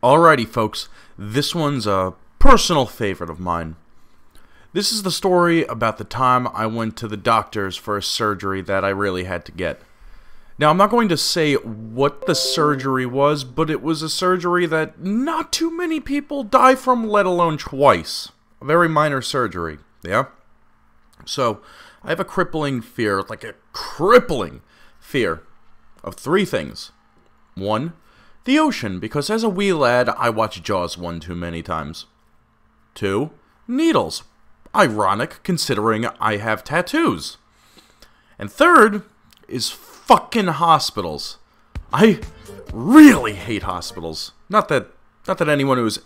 Alrighty, folks, this one's a personal favorite of mine. This is the story about the time I went to the doctors for a surgery that I really had to get. Now, I'm not going to say what the surgery was, but it was a surgery that not too many people die from, let alone twice. A very minor surgery, yeah? So, I have a crippling fear, like a crippling fear, of three things. One, the ocean, because as a wee lad, I watched Jaws one too many times. Two, needles. Ironic, considering I have tattoos. And third is fucking hospitals. I really hate hospitals. Not that anyone who's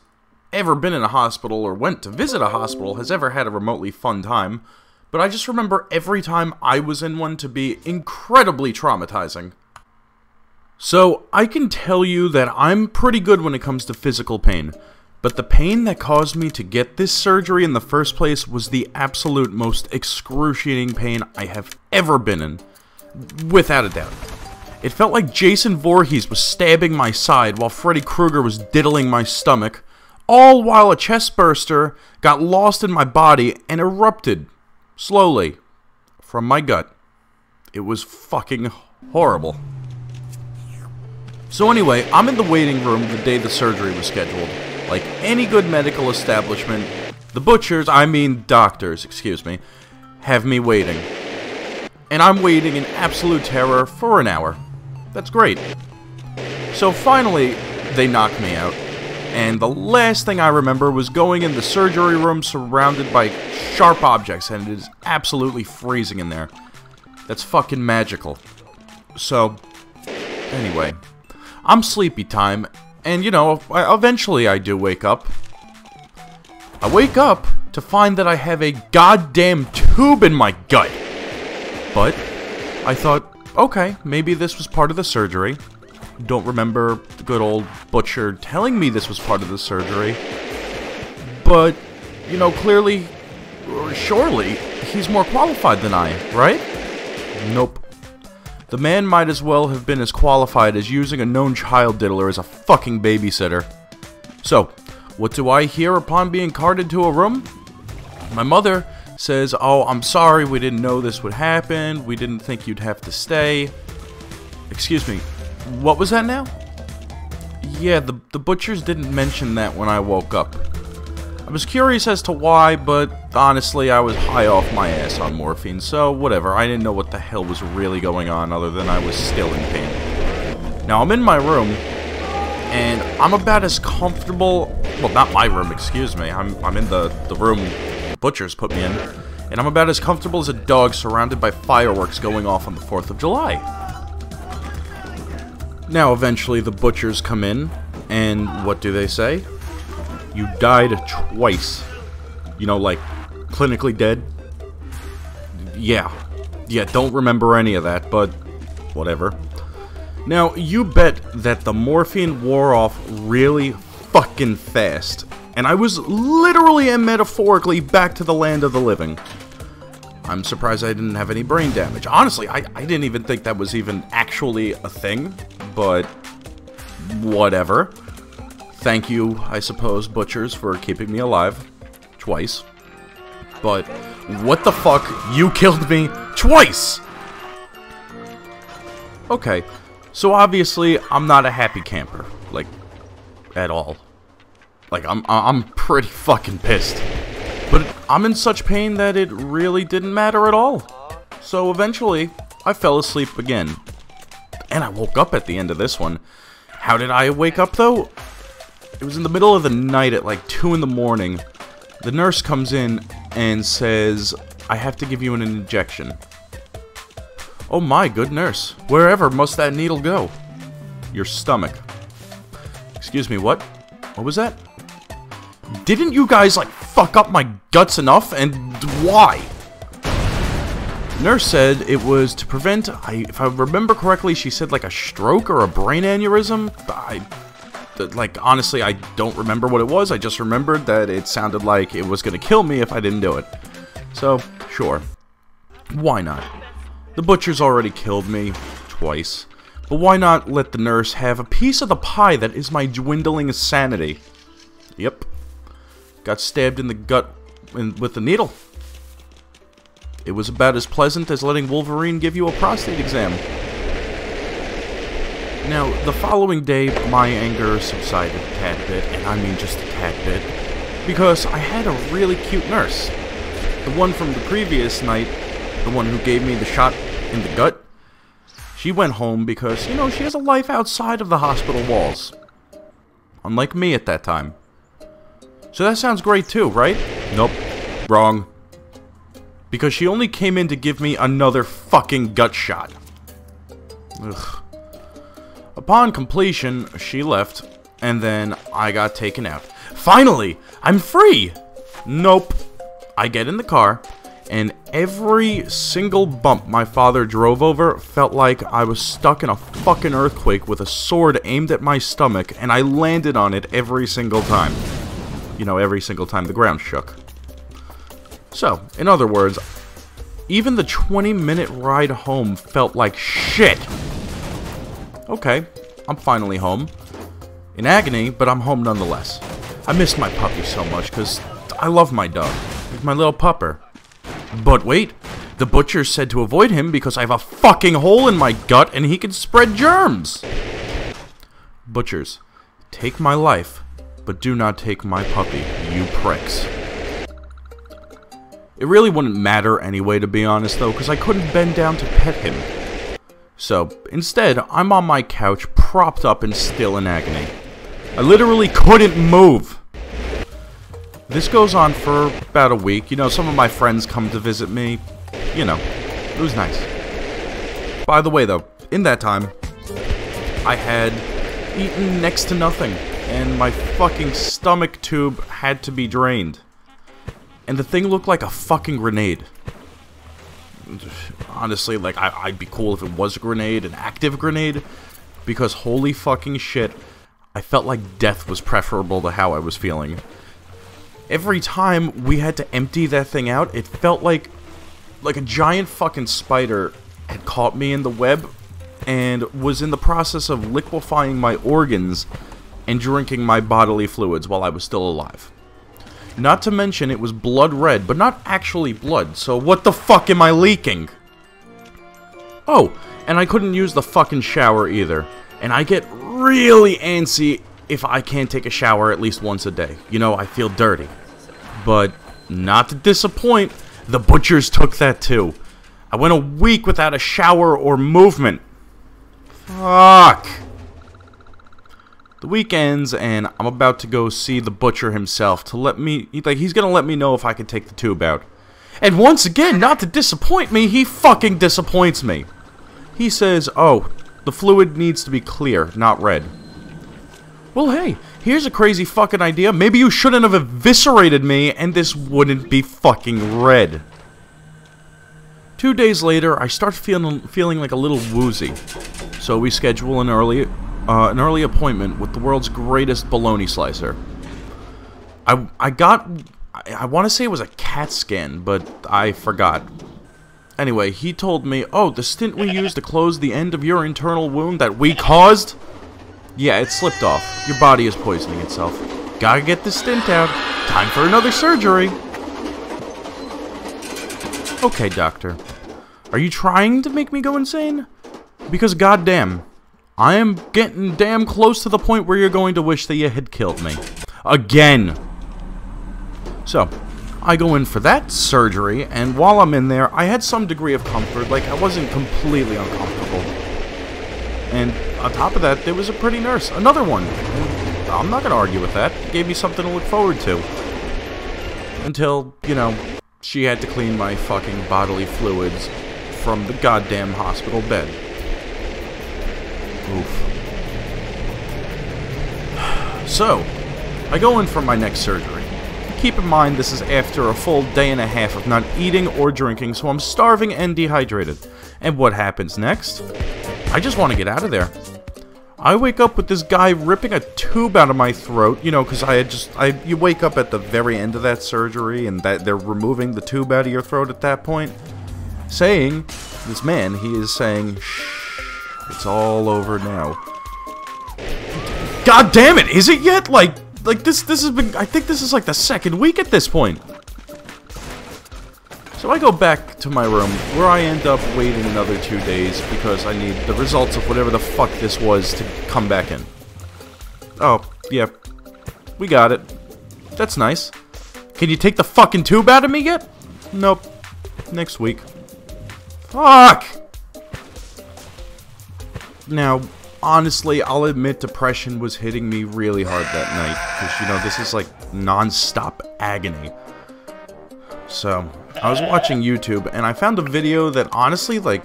ever been in a hospital or went to visit a hospital has ever had a remotely fun time, but I just remember every time I was in one to be incredibly traumatizing. So, I can tell you that I'm pretty good when it comes to physical pain, but the pain that caused me to get this surgery in the first place was the absolute most excruciating pain I have ever been in. Without a doubt. It felt like Jason Voorhees was stabbing my side while Freddy Krueger was diddling my stomach, all while a chest burster got lost in my body and erupted, slowly, from my gut. It was fucking horrible. So anyway, I'm in the waiting room the day the surgery was scheduled. Like any good medical establishment, the doctors, excuse me, have me waiting. And I'm waiting in absolute terror for an hour. That's great. So finally, they knocked me out. And the last thing I remember was going in the surgery room surrounded by sharp objects, and it is absolutely freezing in there. That's fucking magical. So, anyway, I'm sleepy time, and you know, eventually I do wake up. I wake up to find that I have a goddamn tube in my gut. But I thought, okay, maybe this was part of the surgery. Don't remember the good old butcher telling me this was part of the surgery. But, you know, clearly, or surely, he's more qualified than I, right? Nope. The man might as well have been as qualified as using a known child diddler as a fucking babysitter. So, what do I hear upon being carted to a room? My mother says, "Oh, I'm sorry, we didn't know this would happen. We didn't think you'd have to stay." Excuse me, what was that now? Yeah, the butchers didn't mention that when I woke up. I was curious as to why, but honestly, I was high off my ass on morphine, so whatever. I didn't know what the hell was really going on other than I was still in pain. Now, I'm in my room, and I'm about as comfortable... Well, not my room, excuse me. I'm in the room the butchers put me in, and I'm about as comfortable as a dog surrounded by fireworks going off on the 4th of July. Now, eventually, the butchers come in, and what do they say? You died twice. You know, like, clinically dead? Yeah, don't remember any of that, but whatever. Now, you bet that the morphine wore off really fucking fast, and I was literally and metaphorically back to the land of the living. I'm surprised I didn't have any brain damage. Honestly, I didn't even think that was even actually a thing, but whatever. Thank you, I suppose, butchers, for keeping me alive. Twice. But, what the fuck? You killed me twice! Okay, so obviously, I'm not a happy camper. Like, at all. Like, I'm pretty fucking pissed. But I'm in such pain that it really didn't matter at all. So eventually, I fell asleep again. And I woke up at the end of this one. How did I wake up, though? It was in the middle of the night at like 2 in the morning. The nurse comes in and says, "I have to give you an injection." Oh my, good nurse. Wherever must that needle go? Your stomach. Excuse me, what? What was that? Didn't you guys, like, fuck up my guts enough? And why? Nurse said it was to prevent, if I remember correctly, she said like a stroke or a brain aneurysm. Like, honestly, I don't remember what it was. I just remembered that it sounded like it was going to kill me if I didn't do it. So, sure. Why not? The butcher's already killed me twice. But why not let the nurse have a piece of the pie that is my dwindling sanity? Yep. Got stabbed in the gut with a needle. It was about as pleasant as letting Wolverine give you a prostate exam. Now, the following day, my anger subsided a tad bit, and I mean just a tad bit, because I had a really cute nurse. The one from the previous night, the one who gave me the shot in the gut, she went home because, you know, she has a life outside of the hospital walls. Unlike me at that time. So that sounds great too, right? Nope. Wrong. Because she only came in to give me another fucking gut shot. Ugh. Upon completion, she left, and then I got taken out. Finally! I'm free! Nope. I get in the car, and every single bump my father drove over felt like I was stuck in a fucking earthquake with a sword aimed at my stomach, and I landed on it every single time. You know, every single time the ground shook. So, in other words, even the 20-minute ride home felt like shit. Okay, I'm finally home. In agony, but I'm home nonetheless. I miss my puppy so much, because I love my dog. He's my little pupper. But wait, the butcher said to avoid him because I have a fucking hole in my gut and he can spread germs. Butchers, take my life, but do not take my puppy, you pricks. It really wouldn't matter anyway, to be honest, though, because I couldn't bend down to pet him. So, instead, I'm on my couch, propped up and still in agony. I literally couldn't move! This goes on for about a week. You know, some of my friends come to visit me. You know, it was nice. By the way, though, in that time, I had eaten next to nothing, and my fucking stomach tube had to be drained. And the thing looked like a fucking grenade. Honestly, like, I'd be cool if it was a grenade, an active grenade, because holy fucking shit, I felt like death was preferable to how I was feeling. Every time we had to empty that thing out, it felt like a giant fucking spider had caught me in the web and was in the process of liquefying my organs and drinking my bodily fluids while I was still alive. Not to mention, it was blood red, but not actually blood, so what the fuck am I leaking? Oh, and I couldn't use the fucking shower either. And I get really antsy if I can't take a shower at least once a day. You know, I feel dirty. But, not to disappoint, the butchers took that too. I went a week without a shower or movement. Fuck. The week ends, and I'm about to go see the butcher himself to let me, he's gonna let me know if I can take the tube out. And once again, not to disappoint me, he fucking disappoints me. He says, oh, the fluid needs to be clear, not red. Well, hey, here's a crazy fucking idea. Maybe you shouldn't have eviscerated me, and this wouldn't be fucking red. 2 days later, I start feeling like a little woozy. So we schedule an early appointment with the world's greatest bologna slicer. I want to say it was a CAT scan, but I forgot. Anyway, he told me, oh, the stint we used to close the end of your internal wound that we caused? Yeah, it slipped off. Your body is poisoning itself. Gotta get the stint out. Time for another surgery. Okay, doctor. Are you trying to make me go insane? Because goddamn, I am getting damn close to the point where you're going to wish that you had killed me. Again. So, I go in for that surgery, and while I'm in there, I had some degree of comfort, like I wasn't completely uncomfortable. And on top of that, there was a pretty nurse, another one. And I'm not gonna argue with that. It gave me something to look forward to. Until, you know, she had to clean my fucking bodily fluids from the goddamn hospital bed. Oof. So, I go in for my next surgery. Keep in mind, this is after a full day and a half of not eating or drinking, so I'm starving and dehydrated. And what happens next? I just want to get out of there. I wake up with this guy ripping a tube out of my throat, you know, because you wake up at the very end of that surgery, and that they're removing the tube out of your throat at that point. This man, he is saying, shh, It's all over now. God damn it! Is it yet? Like this has been... I think this is like the second week at this point. So I go back to my room, where I end up waiting another 2 days because I need the results of whatever the fuck this was to come back in. Oh, yeah. We got it. That's nice. Can you take the fucking tube out of me yet? Nope. Next week. Fuck! Now, honestly, I'll admit depression was hitting me really hard that night. Because, you know, this is like non-stop agony. So, I was watching YouTube, and I found a video that honestly, like,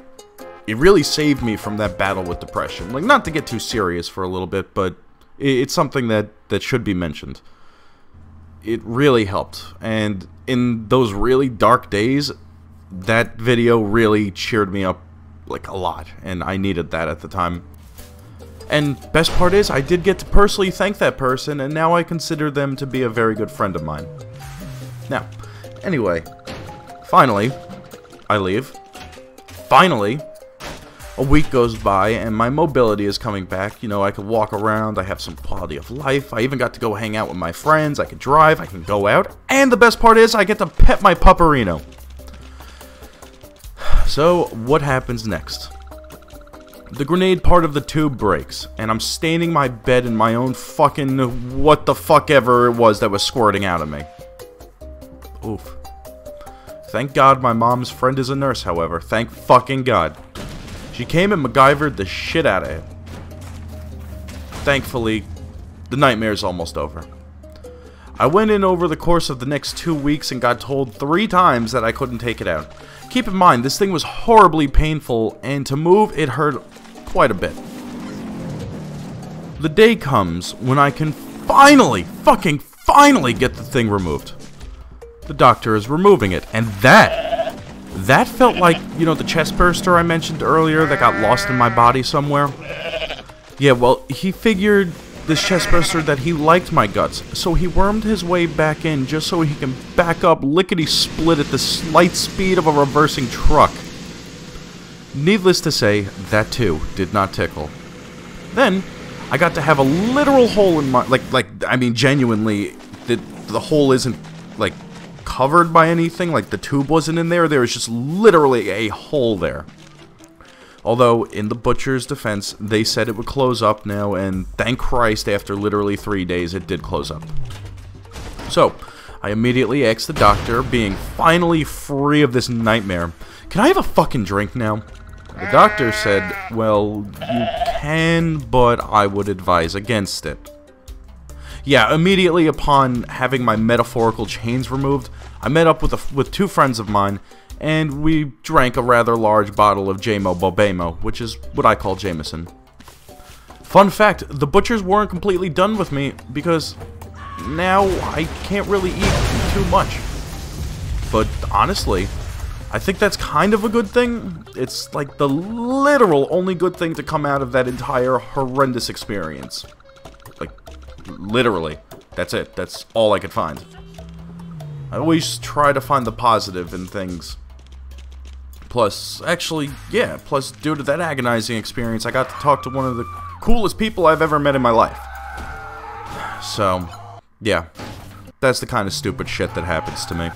it really saved me from that battle with depression. Like, not to get too serious for a little bit, but it's something that should be mentioned. It really helped, and in those really dark days, that video really cheered me up, like, a lot, and I needed that at the time. And best part is, I did get to personally thank that person, and now I consider them to be a very good friend of mine. Now, anyway, finally, I leave. Finally, a week goes by, and my mobility is coming back. You know, I could walk around, I have some quality of life, I even got to go hang out with my friends, I can drive, I can go out, and the best part is, I get to pet my pupperino. So, what happens next? The grenade part of the tube breaks, and I'm staining my bed in my own fucking what the fuck ever it was that was squirting out of me. Oof. Thank God my mom's friend is a nurse, however. Thank fucking God. She came and MacGyvered the shit out of it. Thankfully, the nightmare's almost over. I went in over the course of the next 2 weeks and got told 3 times that I couldn't take it out. Keep in mind, this thing was horribly painful, and to move, it hurt quite a bit. The day comes when I can finally, fucking finally get the thing removed. The doctor is removing it, and that felt like, you know, the chest burster I mentioned earlier that got lost in my body somewhere? Yeah, well, he figured, this chest burster, that he liked my guts, so he wormed his way back in just so he can back up lickety-split at the slight speed of a reversing truck. Needless to say, that too did not tickle. Then, I got to have a literal hole in my, I mean, genuinely, the hole isn't, like, covered by anything, like the tube wasn't in there, there was just literally a hole there. Although, in the butcher's defense, they said it would close up now, and thank Christ, after literally 3 days, it did close up. So, I immediately asked the doctor, being finally free of this nightmare, can I have a fucking drink now? The doctor said, well, you can, but I would advise against it. Yeah, immediately upon having my metaphorical chains removed, I met up with 2 friends of mine, and we drank a rather large bottle of Jamo Bobemo, which is what I call Jameson. Fun fact, the butchers weren't completely done with me, because now I can't really eat too much. But honestly, I think that's kind of a good thing. It's like the literal only good thing to come out of that entire horrendous experience. Like, literally. That's it. That's all I could find. I always try to find the positive in things. Plus, actually, yeah, plus due to that agonizing experience, I got to talk to one of the coolest people I've ever met in my life. So, yeah, that's the kind of stupid shit that happens to me.